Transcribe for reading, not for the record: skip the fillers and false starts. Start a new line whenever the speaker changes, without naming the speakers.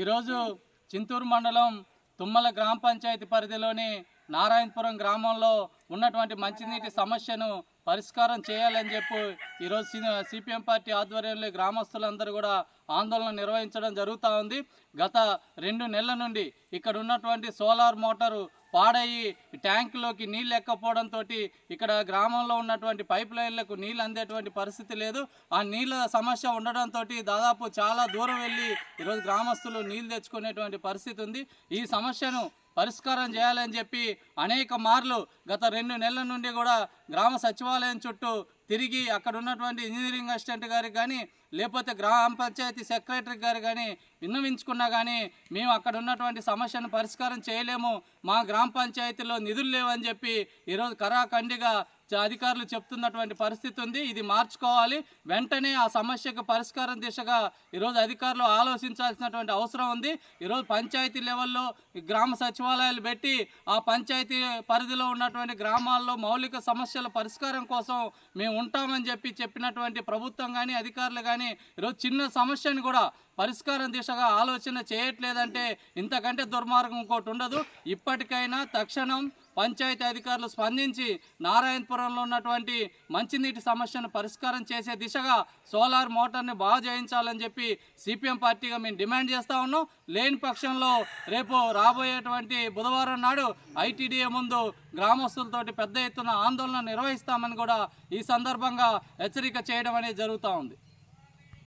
ఈరోజు చింతూరు మండలం తుమ్మల గ్రామ పంచాయతీ పరిధిలోని నారాయణపురం గ్రామంలో ఉన్నటువంటి మంచినీటి సమస్యను పరిష్కారం చేయాలని చెప్పి ఈరోజు సిపిఎం పార్టీ ఆధ్వర్యంలో గ్రామస్తులందరూ కూడా ఆందోళన నిర్వహించడం జరుగుతూ ఉంది. గత 2 నెలల నుండి ఇక్కడ ఉన్నటువంటి సోలార్ మోటారు పాడయ్యి ట్యాంకులోకి నీళ్ళు ఎక్కపోవడంతో ఇక్కడ గ్రామంలో ఉన్నటువంటి పైప్ లైన్లకు నీళ్ళు అందేటువంటి పరిస్థితి లేదు. ఆ నీళ్ళ సమస్య ఉండడంతో దాదాపు చాలా దూరం వెళ్ళి ఈరోజు గ్రామస్తులు నీళ్ళు తెచ్చుకునేటువంటి పరిస్థితి ఉంది. ఈ సమస్యను పరిష్కారం చేయాలని చెప్పి అనేక మార్లు గత 2 నెలల నుండి కూడా గ్రామ సచివాలయం చుట్టూ తిరిగి అక్కడ ఉన్నటువంటి ఇంజనీరింగ్ అసిస్టెంట్ గారికి కానీ లేకపోతే గ్రామ పంచాయతీ సెక్రటరీ గారు కానీ విన్నవించుకున్నా కానీ మేము అక్కడ ఉన్నటువంటి సమస్యను పరిష్కారం చేయలేము, మా గ్రామ పంచాయతీలో నిధులు లేవని చెప్పి ఈరోజు కరాఖండిగా అధికారులు చెప్తున్నటువంటి పరిస్థితి ఉంది. ఇది మార్చుకోవాలి. వెంటనే ఆ సమస్యకు పరిష్కారం దిశగా ఈరోజు అధికారులు ఆలోచించాల్సినటువంటి అవసరం ఉంది. ఈరోజు పంచాయతీ లెవెల్లో గ్రామ సచివాలయాలు పెట్టి ఆ పంచాయతీ పరిధిలో ఉన్నటువంటి గ్రామాల్లో మౌలిక సమస్యల పరిష్కారం కోసం మేము ఉంటామని చెప్పినటువంటి ప్రభుత్వం కానీ అధికారులు కానీ ఈరోజు చిన్న సమస్యను కూడా పరిష్కారం దిశగా ఆలోచన చేయట్లేదంటే ఇంతకంటే దుర్మార్గం ఇంకోటి ఉండదు. ఇప్పటికైనా తక్షణం పంచాయతీ అధికారులు స్పందించి నారాయణపురంలో ఉన్నటువంటి మంచినీటి సమస్యను పరిష్కారం చేసే దిశగా సోలార్ మోటార్ని బాగా చేయించాలని చెప్పి సిపిఎం పార్టీగా మేము డిమాండ్ చేస్తూ ఉన్నాం. లేని పక్షంలో రేపు రాబోయేటువంటి బుధవారం నాడు ఐటీడీఏ ముందు గ్రామస్తులతోటి పెద్ద ఎత్తున ఆందోళన నిర్వహిస్తామని కూడా ఈ సందర్భంగా హెచ్చరిక చేయడం అనేది జరుగుతూ ఉంది.